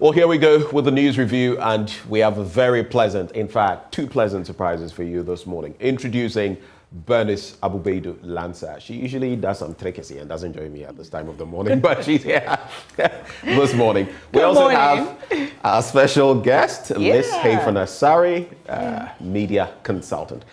Well, here we go with the news review, and we have a very pleasant, in fact, two pleasant surprises for you this morning. Introducing Bernice Abubedu Lancer. She usually does some trickery and doesn't join me at this time of the morning, but she's here this morning. We also have our special guest, Liz Hayfana-Sari, media consultant.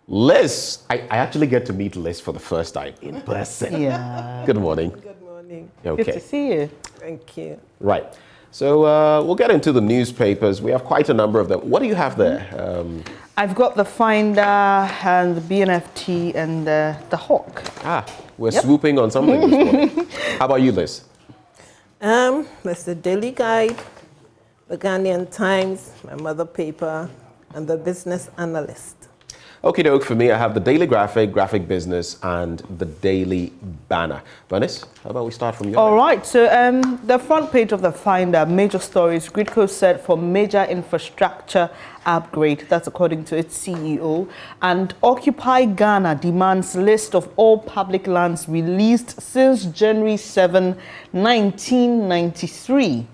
Liz, I actually get to meet Liz for the first time in person. Yeah. Good morning. Good morning. Okay. Good to see you. Thank you. Right. So we'll get into the newspapers. We have quite a number of them. What do you have there? I've got the Finder and the BNFT and the Hawk. We're swooping on something this morning. How about you, Liz? There's the Daily Guide, the Ghanaian Times, my mother paper, and the Business Analyst. Okie doke, for me, I have the Daily Graphic, Graphic Business, and the Daily Banner. Bernice, how about we start from your All end? right, so the front page of the Finder, major stories, Gridco set for major infrastructure upgrade, that's according to its CEO, and Occupy Ghana demands list of all public lands released since January 7, 1993.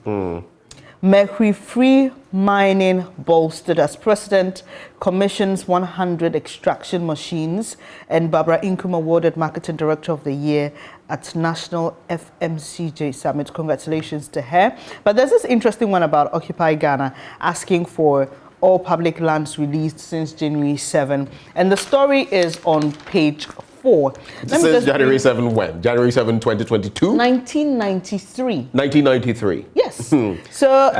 Mercury-free mining bolstered as president commissions 100 extraction machines, and Barbara Inkum awarded Marketing Director of the Year at National FMCJ Summit. Congratulations to her. But there's this interesting one about Occupy Ghana asking for all public lands released since January 7. And the story is on page 4. Since January 7 when? January 7, 2022? 1993. 1993. Yes. So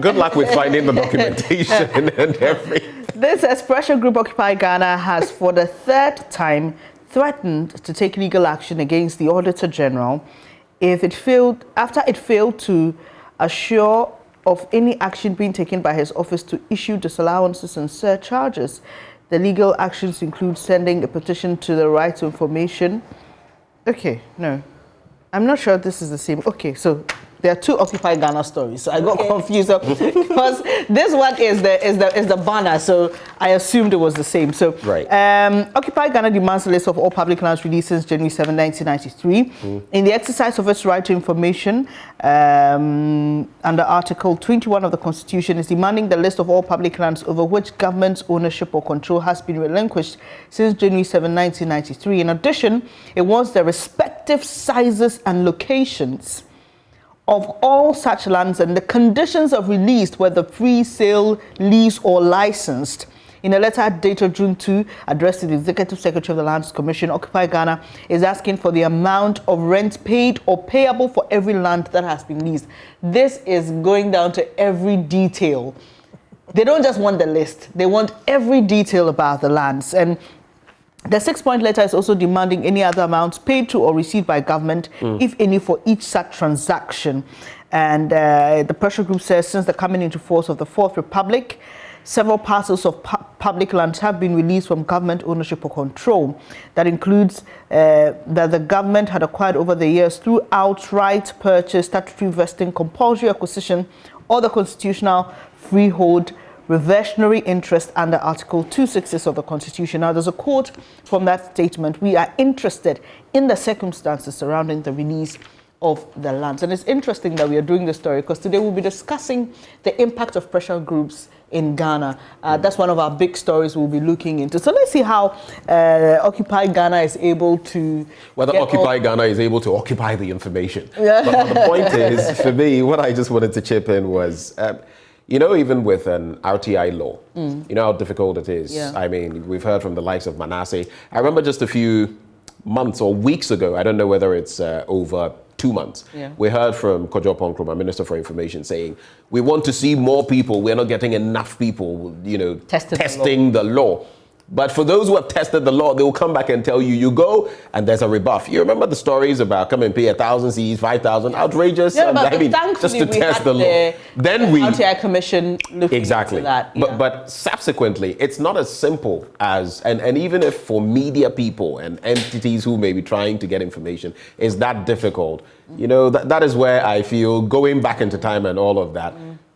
good luck with finding the documentation and everything. This expression group, Occupy Ghana, has for the third time threatened to take legal action against the Auditor General after it failed to assure of any action being taken by his office to issue disallowances and surcharges. The legal actions include sending a petition to the Right to Information. Okay, no, I'm not sure this is the same. Okay, so there are two Occupy Ghana stories. So I got confused because this one is the banner, so I assumed it was the same. So right. Occupy Ghana demands a list of all public lands released since January 7, 1993. In the exercise of its right to information, under Article 21 of the Constitution, is demanding the list of all public lands over which government's ownership or control has been relinquished since January 7, 1993. In addition, it wants the respective sizes and locations of all such lands and the conditions of release, whether free, sale, lease, or licensed. In a letter dated June 2, addressed to the Executive Secretary of the Lands Commission, Occupy Ghana is asking for the amount of rent paid or payable for every land that has been leased. This is going down to every detail. They don't just want the list, they want every detail about the lands. And the 6-point letter is also demanding any other amounts paid to or received by government, if any, for each such transaction. And the pressure group says since the coming into force of the Fourth Republic, several parcels of public lands have been released from government ownership or control. That includes that the government had acquired over the years through outright purchase, statutory vesting, compulsory acquisition, or the constitutional freehold reversionary interest under Article 266 of the Constitution. Now, there's a quote from that statement: "We are interested in the circumstances surrounding the release of the lands." And it's interesting that we are doing this story because today we'll be discussing the impact of pressure groups in Ghana. That's one of our big stories we'll be looking into. So let's see how Occupy Ghana is able to... Whether Occupy Ghana is able to occupy the information. But the point is, for me, what I just wanted to chip in was... even with an RTI law, you know how difficult it is. Yeah. I mean, we've heard from the likes of Manasseh. I remember just a few months or weeks ago, I don't know whether it's over 2 months, we heard from Kojo Ponkroma, my Minister for Information, saying, we want to see more people. We're not getting enough people, testing the law. But for those who have tested the law, they will come back and tell you, you go and there's a rebuff. You remember the stories about come and pay 1,000 Cs, 5,000, outrageous. Yeah, but I mean, just to test the law. Then we RTI Commission looking into that. Yeah. But subsequently, it's not as simple as, and even if for media people and entities who may be trying to get information, is that difficult. That is where I feel going back into time and all of that.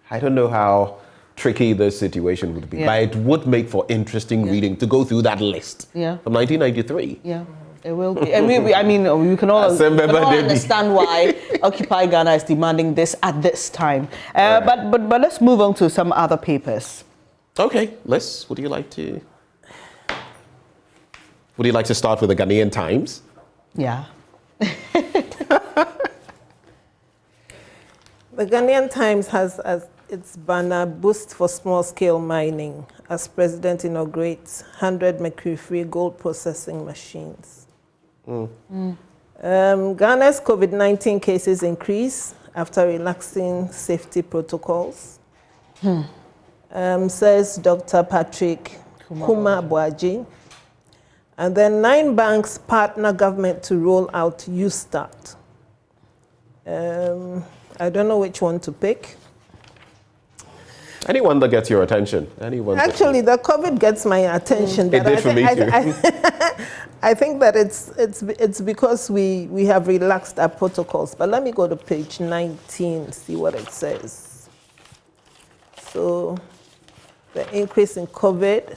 I don't know how tricky this situation would be, but it would make for interesting reading to go through that list from 1993. It will be. And we we can all understand why Occupy Ghana is demanding this at this time. But let's move on to some other papers. Okay, would you like to start with the Ghanaian Times? Yeah. The Ghanaian Times has as its banner "Boost for Small-Scale Mining" as President inaugurates 100 mercury-free gold processing machines. Ghana's COVID-19 cases increase after relaxing safety protocols, says Dr. Patrick Kuma-Boaji. And then 9 banks partner government to roll out YouStart. I don't know which one to pick. Anyone that gets your attention. Actually, the COVID gets my attention. It did for me too. I think that it's because we have relaxed our protocols. But let me go to page 19, see what it says. So the increase in COVID,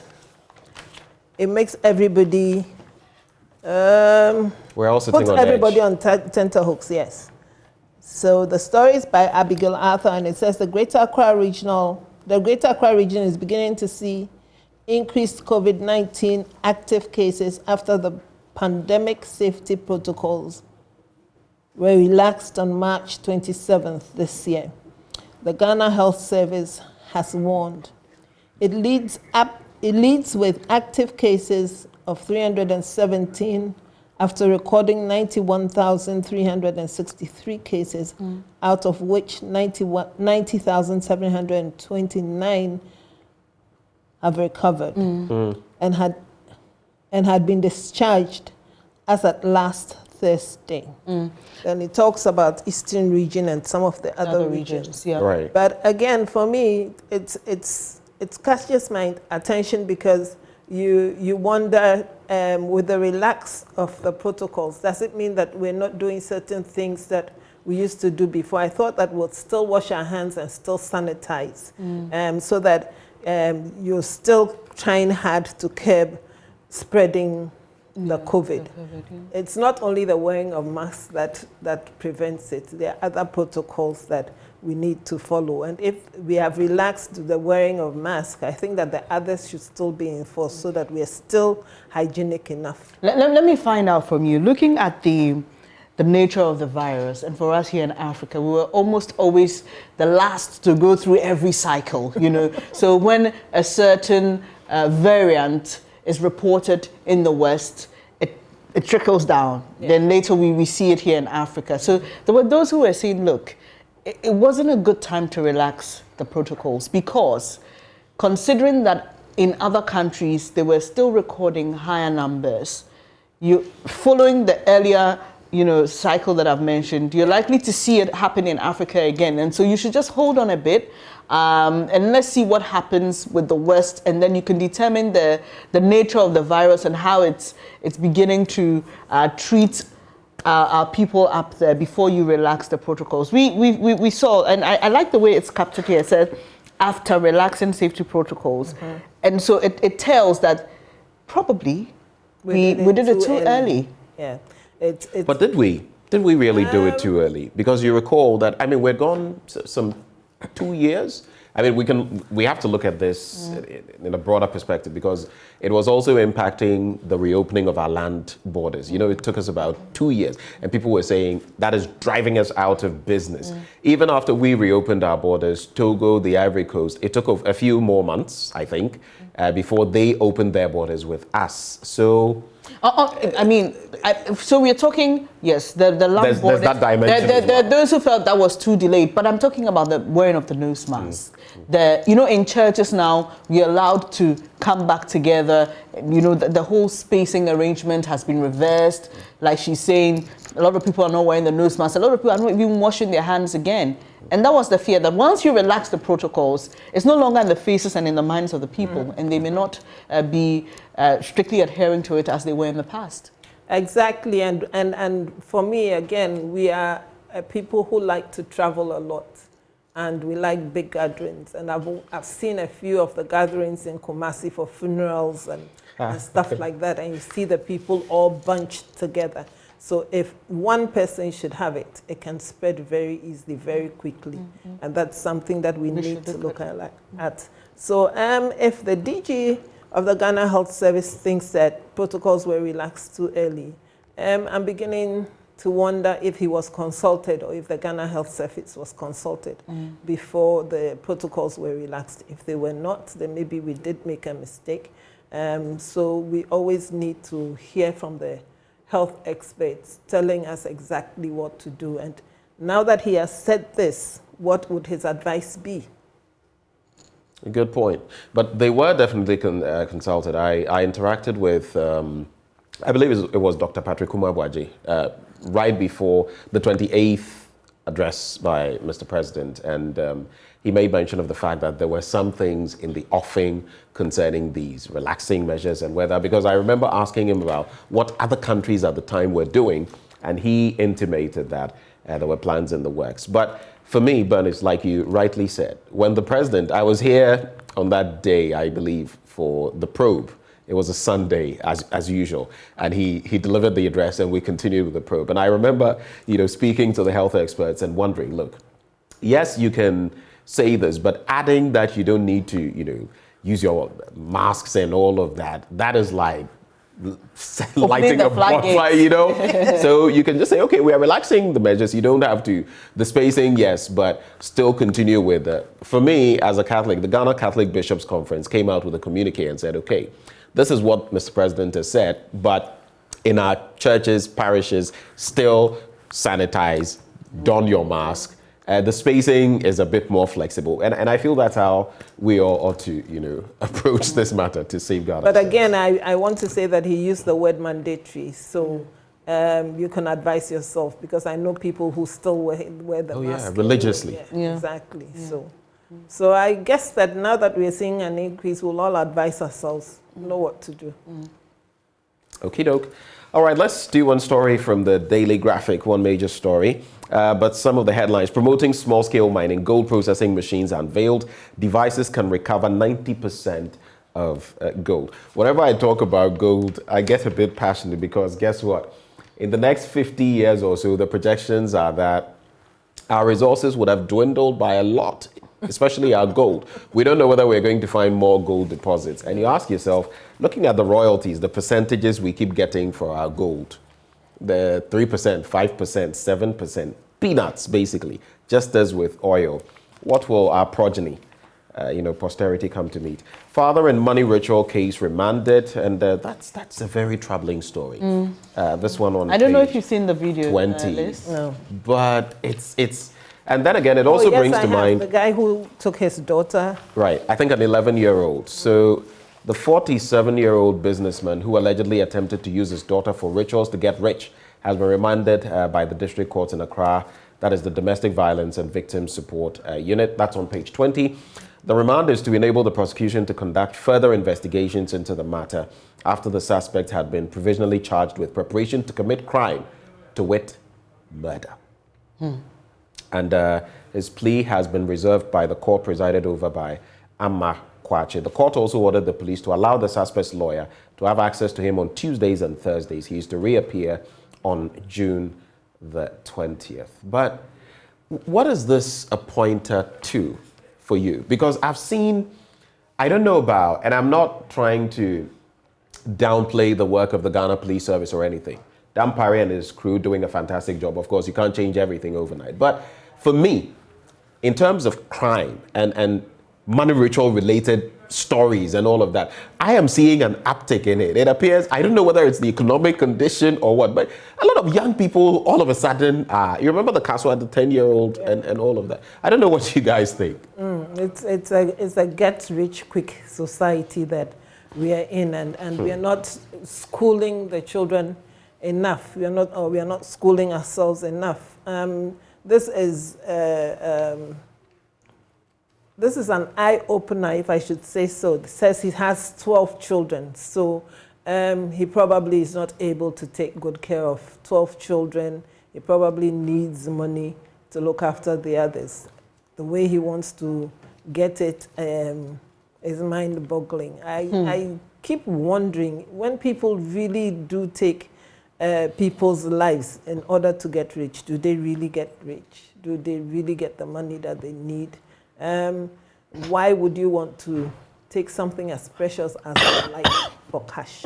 it makes everybody we're all sitting puts on everybody edge. on tenterhooks, yes. So the story is by Abigail Arthur, and it says the Greater Accra region is beginning to see increased COVID-19 active cases after the pandemic safety protocols were relaxed on March 27th this year. The Ghana Health Service has warned. It leads with active cases of 317 after recording 91,363 cases, out of which 90,729 have recovered and had been discharged as at last Thursday. Then it talks about Eastern region and some of the other regions. Yeah. Right. But again, for me, it catches my attention because you wonder, with the relax of the protocols, does it mean that we're not doing certain things that we used to do before? I thought that we'll still wash our hands and still sanitize, so that you're still trying hard to curb spreading the COVID. It's not only the wearing of masks that prevents it. There are other protocols that we need to follow. And if we have relaxed the wearing of masks, I think that the others should still be enforced so that we are still hygienic enough. Let me find out from you, looking at the nature of the virus, and for us here in Africa, we were almost always the last to go through every cycle, So when a certain variant is reported in the West, it trickles down. Yeah. Then later we see it here in Africa. So there were those who were saying, look, it wasn't a good time to relax the protocols, because considering that in other countries they were still recording higher numbers, following the earlier cycle that I've mentioned, you're likely to see it happen in Africa again. And so you should just hold on a bit, and let's see what happens with the West, and then you can determine the nature of the virus and how it's beginning to treat our people up there before you relax the protocols. We saw, and I like the way it's captured here. It says, after relaxing safety protocols. And so it tells that probably we did it too early. Yeah. But did we? Did we really do it too early? Because you recall that, we're gone some 2 years. We have to look at this in a broader perspective, because it was also impacting the reopening of our land borders. It took us about 2 years, and people were saying that is driving us out of business. Even after we reopened our borders, Togo, the Ivory Coast, it took a few more months, I think, before they opened their borders with us. So... so we're talking, yes, the land border. There's that dimension. There are those who felt that was too delayed, but I'm talking about the wearing of the nose mask. In churches now, we're allowed to come back together. The whole spacing arrangement has been reversed. Like she's saying, a lot of people are not wearing the nose mask. A lot of people are not even washing their hands again. And that was the fear, that once you relax the protocols, it's no longer in the faces and in the minds of the people, and they may not be strictly adhering to it as they were in the past. Exactly, and for me, again, we are people who like to travel a lot, and we like big gatherings. And I've seen a few of the gatherings in Kumasi for funerals and and stuff like that, and you see the people all bunched together. So if one person should have it, it can spread very easily, very quickly. And that's something that we need to look at. So if the DG of the Ghana Health Service thinks that protocols were relaxed too early, I'm beginning to wonder if he was consulted or if the Ghana Health Service was consulted before the protocols were relaxed. If they were not, then maybe we did make a mistake. So we always need to hear from the health experts telling us exactly what to do. And now that he has said this, what would his advice be? A good point. But they were definitely consulted. I interacted with, I believe it was Dr. Patrick Kumabwaji, right before the 28th address by Mr. President. And he made mention of the fact that there were some things in the offing concerning these relaxing measures and whether, because I remember asking him about what other countries at the time were doing, and he intimated that there were plans in the works. But for me, Bernice, like you rightly said, when the president, I was here on that day, I believe, for the probe. It was a Sunday, as usual, and he delivered the address, and we continued with the probe. And I remember, speaking to the health experts and wondering, look, yes, you can say this, but adding that you don't need to, use your masks and all of that, that is like lighting a bonfire, So you can just say, okay, we are relaxing the measures. You don't have to, the spacing, yes, but still continue with it. For me, as a Catholic, the Ghana Catholic Bishops' Conference came out with a communique and said, okay, this is what Mr. President has said, but in our churches, parishes, still sanitize, don your mask. The spacing is a bit more flexible. And I feel that's how we all ought to, approach this matter to safeguard But ourselves. again, I want to say that he used the word mandatory. So you can advise yourself, because I know people who still wear the mask. Yeah, religiously. Yeah. Exactly. Yeah. So I guess that now that we're seeing an increase, we'll all advise ourselves, know what to do. Okie doke. All right, let's do one story from the Daily Graphic, one major story. But some of the headlines: promoting small-scale mining, gold processing machines unveiled. Devices can recover 90% of gold. Whenever I talk about gold, I get a bit passionate, because guess what? In the next 50 years or so, the projections are that our resources would have dwindled by a lot, especially our gold. We don't know whether we're going to find more gold deposits. And you ask yourself, looking at the royalties, the percentages we keep getting for our gold, the 3%, 5%, 7%, peanuts, basically, just as with oil. What will our progeny, posterity, come to meet? Father in money ritual case remanded, and that's a very troubling story. This one on I don't know if you've seen the video, 20. Liz. No. But it's, and then again, it also brings to mind the guy who took his daughter. Right, I think an 11-year-old. So the 47-year-old businessman who allegedly attempted to use his daughter for rituals to get rich has been remanded by the district court in Accra. That is the Domestic Violence and Victim Support Unit. That's on page 20. The remand is to enable the prosecution to conduct further investigations into the matter after the suspect had been provisionally charged with preparation to commit crime, to wit, murder. And his plea has been reserved by the court presided over by Amma Kwache. The court also ordered the police to allow the suspect's lawyer to have access to him on Tuesdays and Thursdays. He is to reappear on June the 20th. But what is this a pointer to for you? Because I've seen, I don't know about, and I'm not trying to downplay the work of the Ghana Police Service or anything. Dan Parry and his crew doing a fantastic job. Of course, you can't change everything overnight. But for me, in terms of crime and money ritual related stories and all of that, I am seeing an uptick in it. It appears, I don't know whether it's the economic condition or what, but a lot of young people all of a sudden, you remember the castle at the 10-year-old and all of that. I don't know what you guys think. It's a get-rich-quick society that we are in, and we are not schooling the children enough. We are not schooling ourselves enough. This is an eye-opener, if I should say so. It says he has 12 children, so he probably is not able to take good care of 12 children. He probably needs money to look after the others. The way he wants to get it is mind-boggling. keep wondering, when people really do take people's lives in order to get rich, do they really get rich? Do they really get the money that they need? Why would you want to take something as precious as life for cash?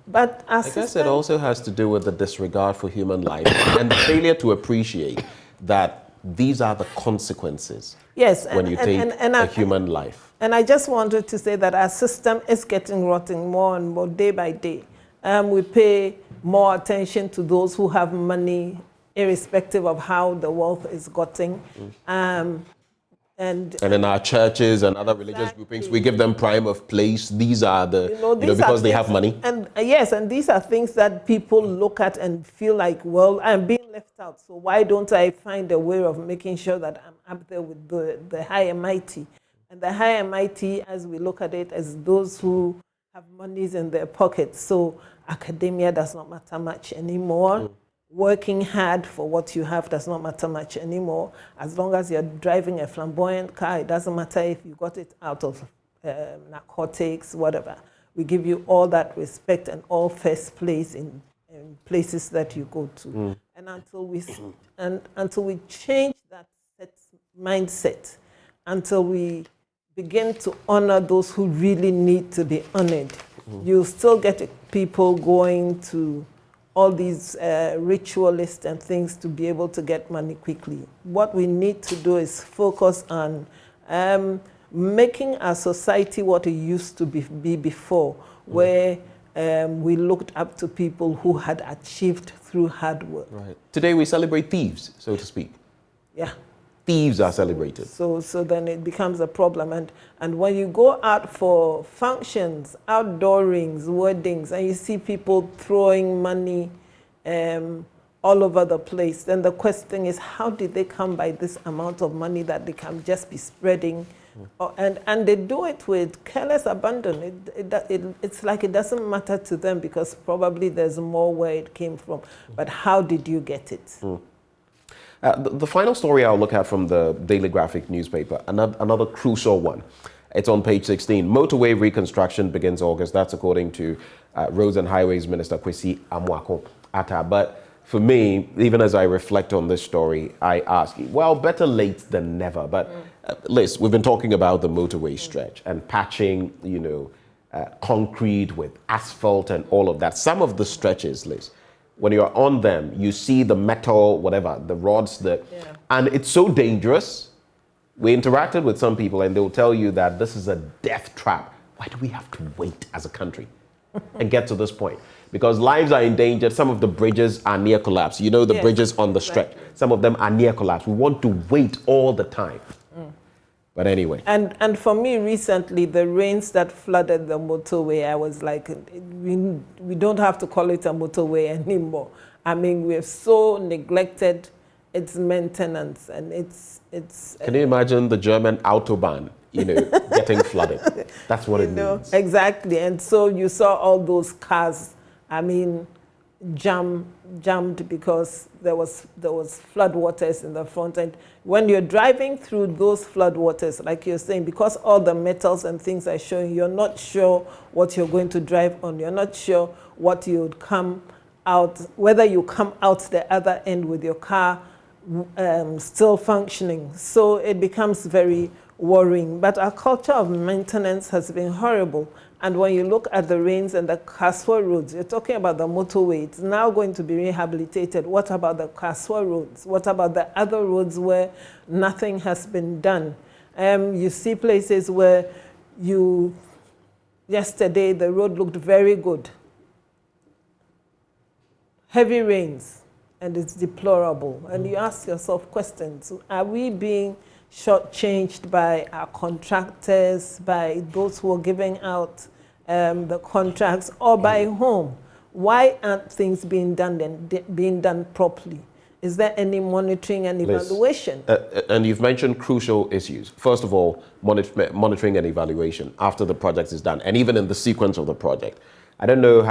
But I guess it also has to do with the disregard for human life and the failure to appreciate that these are the consequences. Yes, when you take a human life. And I just wanted to say that our system is getting rotten more and more day by day. We pay more attention to those who have money, irrespective of how the wealth is gotten. And in our churches and other religious groupings, we give them prime of place. These are the, because they have money. And yes, and these are things that people look at and feel like, well, I'm being left out. So why don't I find a way of making sure that I'm up there with the high and mighty? And the high and mighty, as we look at it, as those who have monies in their pockets. So academia does not matter much anymore. Working hard for what you have does not matter much anymore. As long as you're driving a flamboyant car, it doesn't matter if you got it out of narcotics, whatever. We give you all that respect and all first place in places that you go to. And until we change that mindset, until we begin to honor those who really need to be honored, you'll still get people going to all these ritualists and things to be able to get money quickly. What we need to do is focus on making our society what it used to be before, where we looked up to people who had achieved through hard work. Right. Today we celebrate thieves, so to speak. Yeah. Thieves are celebrated. So then it becomes a problem. And when you go out for functions, outdoor rings, weddings, and you see people throwing money all over the place, then the question is, how did they come by this amount of money that they can just be spreading? And they do it with careless abandon. It's like it doesn't matter to them because probably there's more where it came from. But how did you get it? The final story I'll look at from the Daily Graphic newspaper, another crucial one. It's on page 16. Motorway reconstruction begins August. That's according to Roads and Highways Minister Kwesi Amoako-Attah. But for me, even as I reflect on this story, I ask, well, better late than never. But Liz, we've been talking about the motorway stretch and patching, concrete with asphalt and all of that. Some of the stretches, Liz, when you're on them, you see the metal, whatever, the rods, and it's so dangerous. We interacted with some people and they'll tell you that this is a death trap. Why do we have to wait as a country and get to this point? Because lives are endangered. Some of the bridges are near collapse. You know, the bridges on the stretch, some of them are near collapse. We want to wait all the time. But anyway. And for me recently, the rains that flooded the motorway, I was like, we don't have to call it a motorway anymore. I mean, we've so neglected its maintenance and it's Can you imagine the German Autobahn, getting flooded? That's what it means. Exactly. And so you saw all those cars, I mean, jammed because there was flood waters in the front. And when you're driving through those flood waters, like you're saying, because all the metals and things are showing, you're not sure what you're going to drive on. You're not sure what you would come out, whether you come out the other end with your car still functioning. So it becomes very worrying. But our culture of maintenance has been horrible. And when you look at the rains and the Kaswa roads, you're talking about the motorway. It's now going to be rehabilitated. What about the Kaswa roads? What about the other roads where nothing has been done? You see places where yesterday the road looked very good. Heavy rains, and it's deplorable. And you ask yourself questions. Are we being shortchanged by our contractors, by those who are giving out the contracts, or by whom? Why aren't things being done properly? Is there any monitoring and evaluation? And you've mentioned crucial issues. First of all, monitoring and evaluation after the project is done, and even in the sequence of the project. I don't know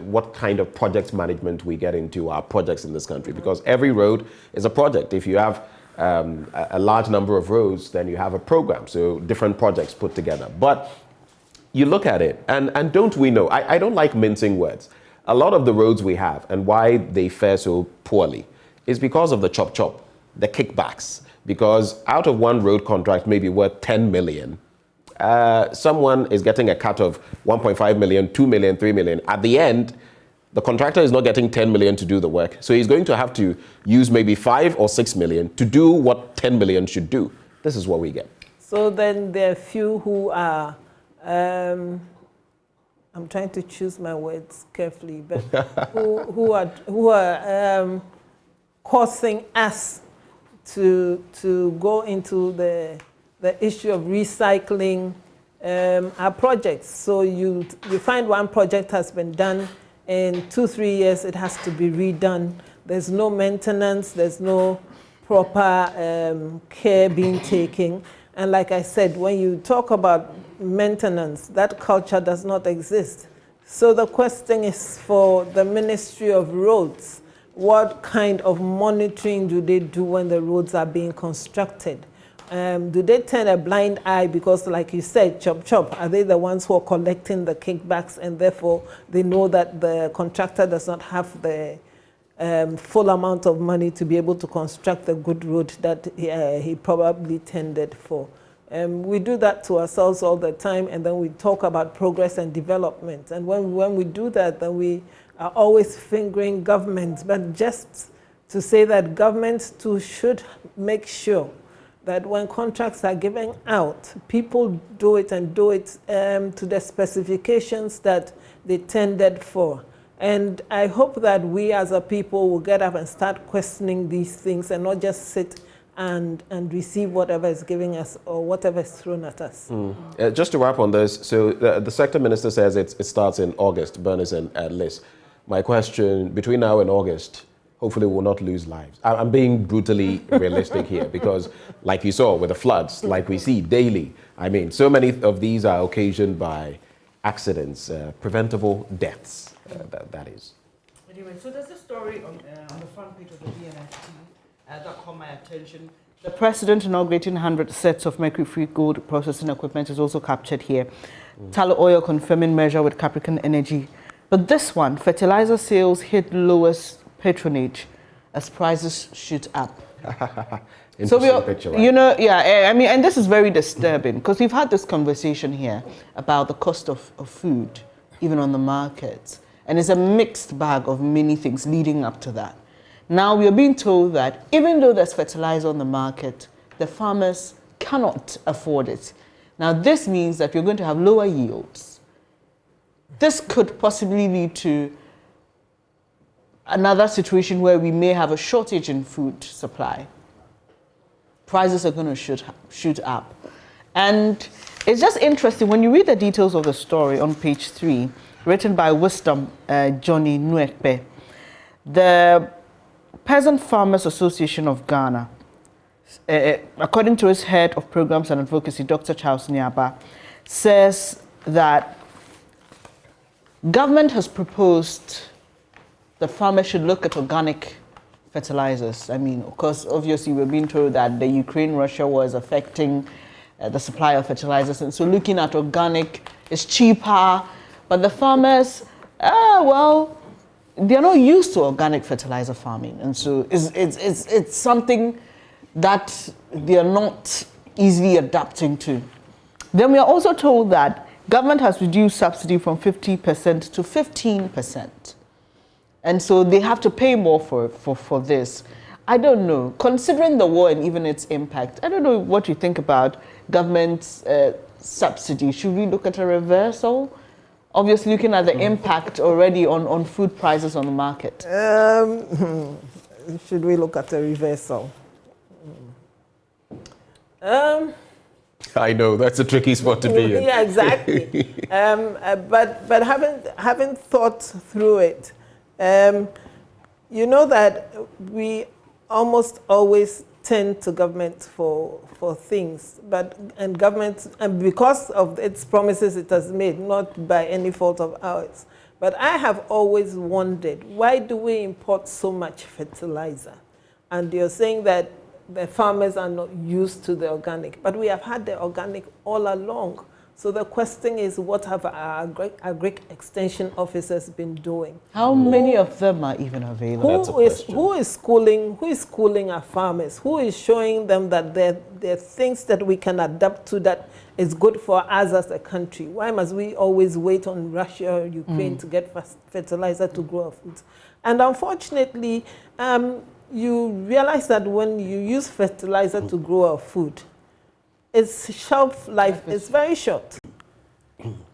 what kind of project management we get into our projects in this country, because every road is a project. If you have a large number of roads, then you have a program, so different projects put together. But, you look at it, and don't we know, I don't like mincing words. A lot of the roads we have and why they fare so poorly is because of the chop, the kickbacks. Because out of one road contract maybe worth 10 million, someone is getting a cut of 1.5 million, 2 million, 3 million. At the end, the contractor is not getting 10 million to do the work. So he's going to have to use maybe 5 or 6 million to do what 10 million should do. This is what we get. So then there are few who are, I'm trying to choose my words carefully, but who are causing us to go into the issue of recycling our projects. So you find one project has been done, in 2-3 years it has to be redone. There's no maintenance, there's no proper care being taken. And like I said, when you talk about maintenance, that culture does not exist. So the question is for the Ministry of Roads, what kind of monitoring do they do when the roads are being constructed? Do they turn a blind eye because, like you said, chop, are they the ones who are collecting the kickbacks and therefore they know that the contractor does not have the full amount of money to be able to construct the good road that he probably tendered for? We do that to ourselves all the time, and then we talk about progress and development. And when we do that, then we are always fingering government, but just to say that government too should make sure that when contracts are given out, people do it and do it to the specifications that they tendered for. And I hope that we as a people will get up and start questioning these things and not just sit and receive whatever is giving us or whatever is thrown at us. Just to wrap on this, so the sector minister says it starts in August, Bernice and Liz. My question, between now and August, hopefully we'll not lose lives. I'm being brutally realistic here because like you saw with the floods, like we see daily, I mean, so many of these are occasioned by accidents, preventable deaths, that is. Anyway, so there's a story on the front page of the DNST that caught my attention. The president inaugurating 100 sets of mercury-free gold processing equipment is also captured here. Tallow oil confirming measure with Capricorn Energy. But this one, fertilizer sales hit lowest patronage as prices shoot up. So we are, picture, right? You know, yeah, I mean, and this is very disturbing because we've had this conversation here about the cost of food, even on the markets. And it's a mixed bag of many things leading up to that. Now we are being told that even though there's fertilizer on the market, the farmers cannot afford it. Now this means that you're going to have lower yields. This could possibly lead to another situation where we may have a shortage in food supply. Prices are going to shoot up. And it's just interesting, when you read the details of the story on page 3, written by Wisdom Johnny Nwekpe, the Peasant Farmers Association of Ghana, according to its head of programs and advocacy, Dr. Charles Nyaba, says that government has proposed the farmers should look at organic fertilizers. I mean, of course, obviously we're being told that the Ukraine-Russia war is affecting the supply of fertilizers, and so looking at organic is cheaper, but the farmers, well, they're not used to organic fertilizer farming, and so it's something that they're not easily adapting to. Then we are also told that government has reduced subsidy from 50% to 15%. And so they have to pay more for this. I don't know. Considering the war and even its impact, I don't know what you think about government's subsidy. Should we look at a reversal? Obviously, looking at the impact already on food prices on the market. Should we look at a reversal? I know, that's a tricky spot to be in. Yeah, exactly. But having thought through it, you know that we almost always tend to government for things, and government, and because of its promises it has made, not by any fault of ours. But I have always wondered, why do we import so much fertilizer? And you're saying that the farmers are not used to the organic, but we have had the organic all along. So the question is, what have our agric extension officers been doing? How many of them are even available? Who is schooling our farmers? Who is showing them that there are things that we can adapt to that is good for us as a country? Why must we always wait on Russia or Ukraine to get fertilizer to grow our food? And unfortunately, you realize that when you use fertilizer to grow our food, its shelf life is very short.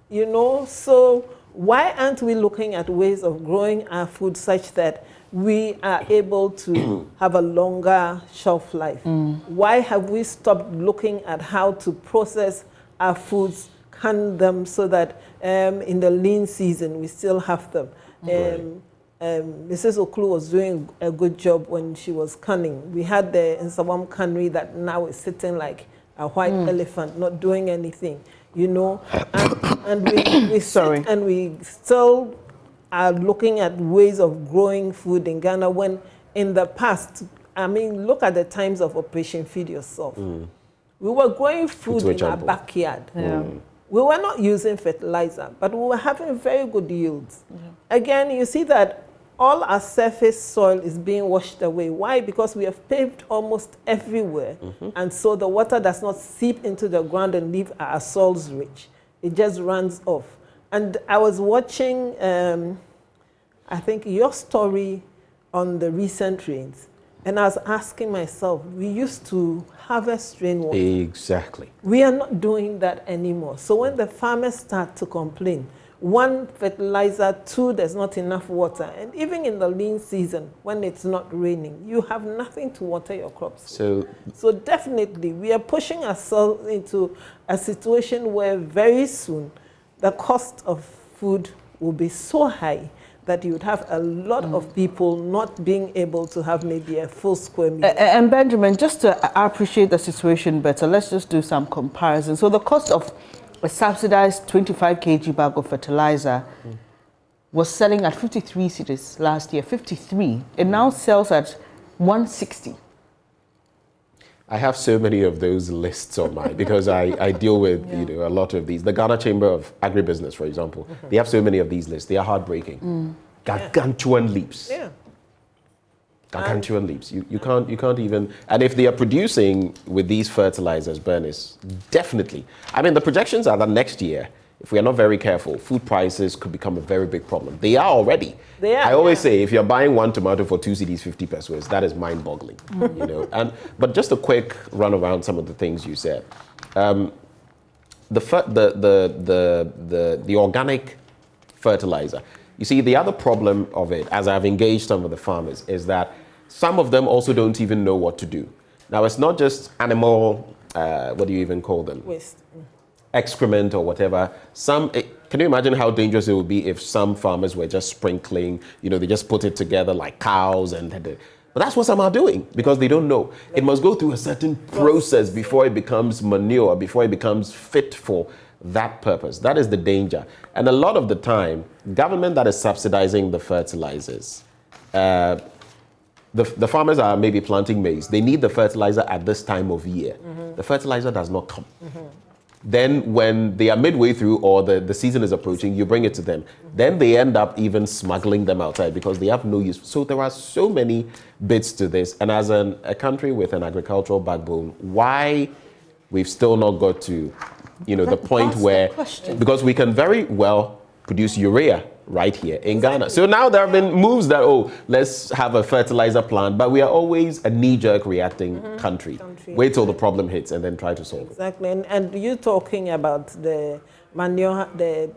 You know, so why aren't we looking at ways of growing our food such that we are able to have a longer shelf life? Why have we stopped looking at how to process our foods, can them so that in the lean season we still have them? Mrs. Okulu was doing a good job when she was canning. We had the Nsawam cannery that now is sitting like a white elephant, not doing anything, you know. And we sit and we still are looking at ways of growing food in Ghana when in the past, I mean, look at the times of Operation Feed Yourself. We were growing food in our backyard. We were not using fertilizer, but we were having very good yields. Again, you see that all our surface soil is being washed away. Why? Because we have paved almost everywhere. And so the water does not seep into the ground and leave our soils rich. It just runs off. And I was watching, I think, your story on the recent rains. And I was asking myself, we used to harvest rainwater. Exactly. We are not doing that anymore. So when the farmers start to complain, 1, fertilizer, 2, there's not enough water. And even in the lean season, when it's not raining, you have nothing to water your crops. So definitely, we are pushing ourselves into a situation where very soon the cost of food will be so high that you would have a lot of people not being able to have maybe a full square meal. And Benjamin, just to appreciate the situation better, let's just do some comparison. So the cost of a subsidized 25 kg bag of fertilizer was selling at 53 cedis last year, 53. It now sells at 160. I have so many of those lists on mine because I deal with a lot of these. The Ghana Chamber of Agribusiness, for example, they have so many of these lists. They are heartbreaking. Gargantuan leaps. Gargantuan leaps. You can't even. And if they are producing with these fertilizers, Bernice, definitely. I mean, the projections are that next year, if we are not very careful, food prices could become a very big problem. They are already. They are. I always say, if you're buying 1 tomato for 2 cedis 50 pesos, that is mind-boggling. You know. But just a quick run around some of the things you said. The organic fertilizer. You see, the other problem of it, as I've engaged some of the farmers, is that some of them also don't even know what to do. Now, it's not just animal, what do you even call them? Waste. Excrement or whatever. Can you imagine how dangerous it would be if some farmers were just sprinkling, they just put it together like cows but that's what some are doing because they don't know. It must go through a certain process before it becomes manure, before it becomes fit for that purpose. That is the danger. And a lot of the time, government that is subsidizing the fertilizers, the farmers are maybe planting maize. They need the fertilizer at this time of year. The fertilizer does not come. Then when they are midway through or the season is approaching, you bring it to them. Then they end up even smuggling them outside because they have no use. So there are so many bits to this. And as a country with an agricultural backbone, why we've still not got to, the point where, because we can very well produce urea right here in Ghana. So now there have been moves that, let's have a fertilizer plant, but we are always a knee-jerk reacting country. Wait till the problem hits and then try to solve it. Exactly. And you talking about the manure, the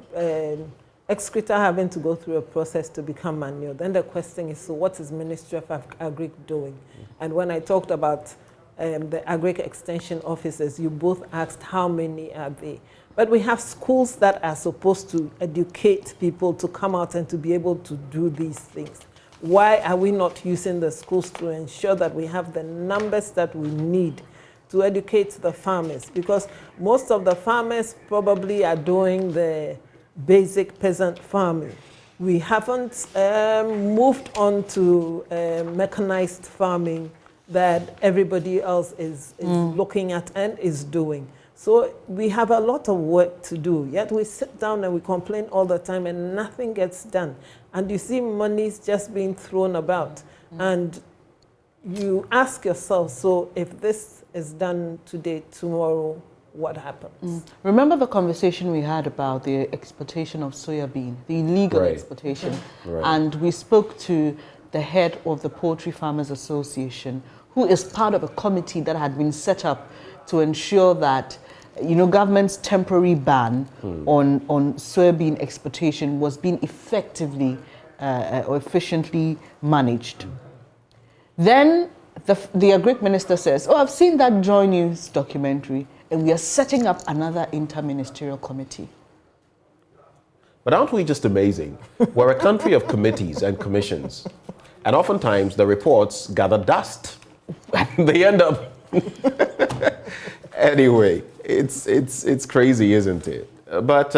excreta having to go through a process to become manure. Then the question is, so what is Ministry of Agric doing? And when I talked about the Agric Extension officers, you both asked how many are they. But we have schools that are supposed to educate people to come out and to be able to do these things. Why are we not using the schools to ensure that we have the numbers that we need to educate the farmers? Because most of the farmers probably are doing the basic peasant farming. We haven't moved on to mechanized farming that everybody else is looking at and is doing. So we have a lot of work to do, yet we sit down and we complain all the time and nothing gets done. And you see money's just being thrown about. And you ask yourself, so if this is done today, tomorrow, what happens? Remember the conversation we had about the exportation of soya bean, the illegal exportation. And we spoke to the head of the Poultry Farmers Association, who is part of a committee that had been set up to ensure that, you know, government's temporary ban on soybean exportation was being effectively or efficiently managed. Then the Agric Minister says, oh, I've seen that JoyNews documentary, and we are setting up another interministerial committee. But aren't we just amazing? We're a country of committees and commissions, and oftentimes the reports gather dust. They end up... Anyway, it's crazy, isn't it? But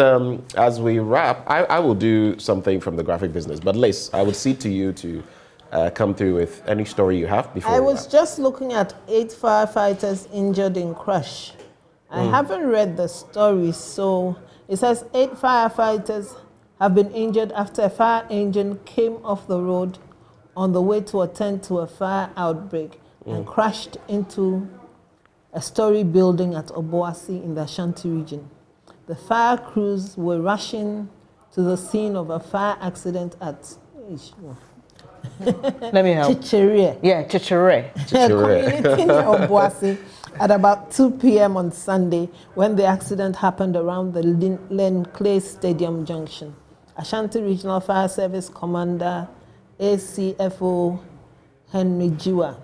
as we wrap, I will do something from the graphic business. But Liz, I would cede to you to come through with any story you have before I we was wrap. just looking at 8 firefighters injured in crash. I haven't read the story, so it says 8 firefighters have been injured after a fire engine came off the road on the way to attend to a fire outbreak and crashed into a story building at Obuasi in the Ashanti region. The fire crews were rushing to the scene of a fire accident at Let me help. Chichire. Yeah, Chichire. Community near Obuasi at about 2 p.m. on Sunday when the accident happened around the Len Clay Stadium Junction. Ashanti Regional Fire Service Commander ACFO Henry Jiwa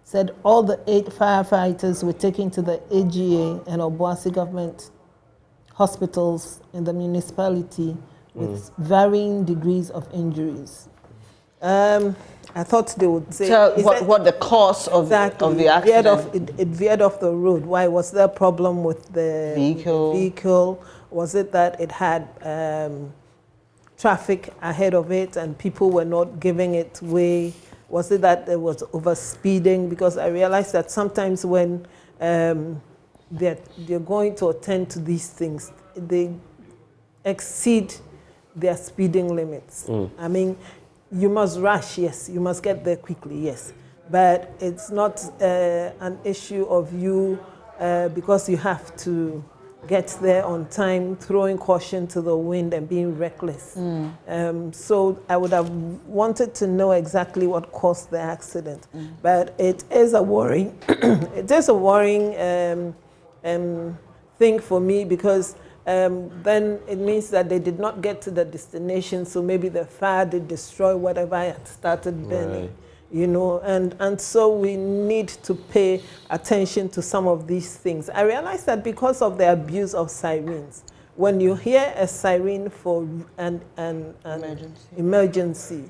said all the 8 firefighters were taken to the AGA and Obuasi government hospitals in the municipality with varying degrees of injuries. I thought they would say... Tell what the cause of the accident. It veered off the road. Why? Was there a problem with the vehicle? Was it that it had traffic ahead of it and people were not giving it way? Was it that there was overspeeding? Because I realized that sometimes when they're going to attend to these things, they exceed their speeding limits. I mean, you must rush, yes. You must get there quickly, yes. But it's not an issue of you, because you have to get there on time, throwing caution to the wind and being reckless. So I would have wanted to know exactly what caused the accident. But it is a worrying, it is a worrying thing for me, because then it means that they did not get to the destination, so maybe the fire did destroy whatever had started burning, you know, and so we need to pay attention to some of these things. I realized that because of the abuse of sirens, when you hear a siren for an emergency,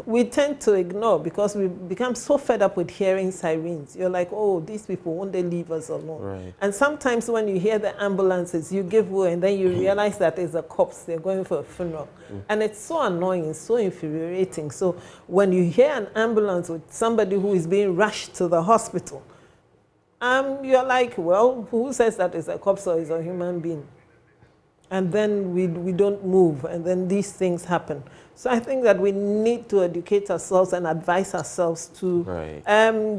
we tend to ignore, because we become so fed up with hearing sirens. You're like, oh, these people, won't they leave us alone? Right. And sometimes when you hear the ambulances, you give way, and then you realize that it's the cops, they're going for a funeral. And it's so annoying, so infuriating. So when you hear an ambulance with somebody who is being rushed to the hospital, you're like, well, who says that it's a cop or it's a human being? And then we don't move, and then these things happen. So I think that we need to educate ourselves and advise ourselves to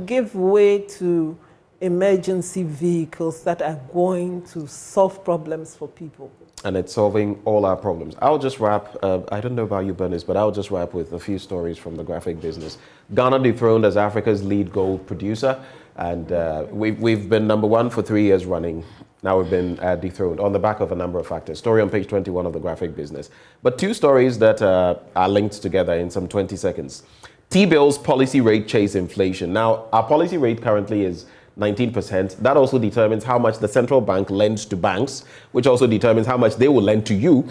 give way to emergency vehicles that are going to solve problems for people. And it's solving all our problems. I'll just wrap, I don't know about you, Bernice, but I'll just wrap with a few stories from the graphic business. Ghana dethroned as Africa's lead gold producer, and we've been #1 for 3 years running. Now we've been dethroned on the back of a number of factors. Story on page 21 of the graphic business. But 2 stories that are linked together in some 20 seconds. T-bills policy rate chase inflation. Now, our policy rate currently is 19%. That also determines how much the central bank lends to banks, which also determines how much they will lend to you.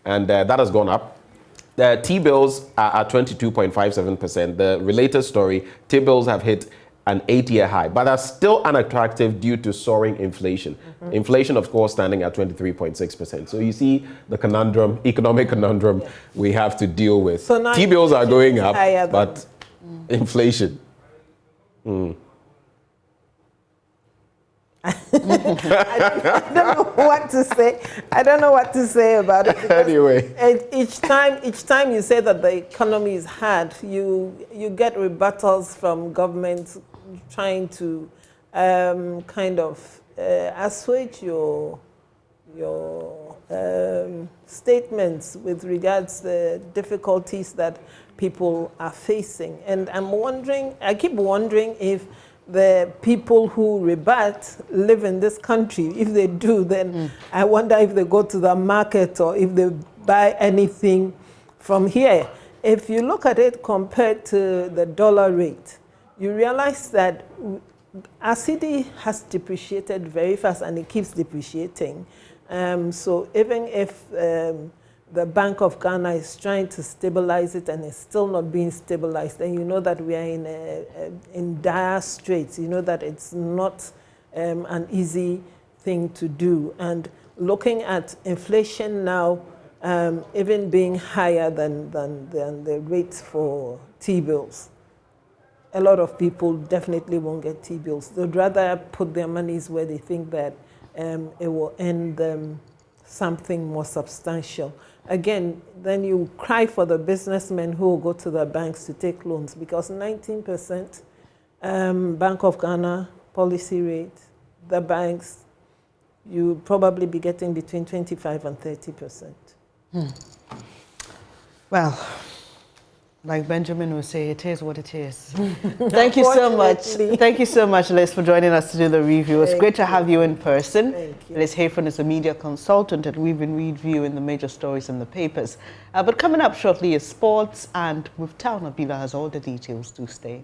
And that has gone up. The T-bills are at 22.57%. The related story, T-bills have hit an 8-year high, but are still unattractive due to soaring inflation. Inflation, of course, standing at 23.6%. So you see the conundrum, economic conundrum we have to deal with. So T-bills are going up, but inflation. I don't know what to say. I don't know what to say about it. Anyway, Each time you say that the economy is hard, you get rebuttals from governments trying to kind of assuage your statements with regards to the difficulties that people are facing. And I keep wondering if the people who rebut live in this country. If they do, then I wonder if they go to the market or if they buy anything from here. If you look at it compared to the dollar rate, you realize that our cedi has depreciated very fast and it keeps depreciating. So even if the Bank of Ghana is trying to stabilize it and it's still not being stabilized, then you know that we are in dire straits. You know that it's not an easy thing to do. And looking at inflation now, even being higher than the rates for T-bills, a lot of people definitely won't get T-bills. They'd rather put their monies where they think that it will earn them something more substantial. Again, then you cry for the businessmen who will go to the banks to take loans, because 19% Bank of Ghana policy rate, the banks, you probably be getting between 25 and 30%. Well, like Benjamin would say, it is what it is. Thank you so much. Thank you so much, Liz, for joining us to do the review. It's great to have you in person. Thank you. Liz Hayford is a media consultant, and we've been reviewing the major stories in the papers. But coming up shortly is sports, and with Town Abila has all the details. Do stay.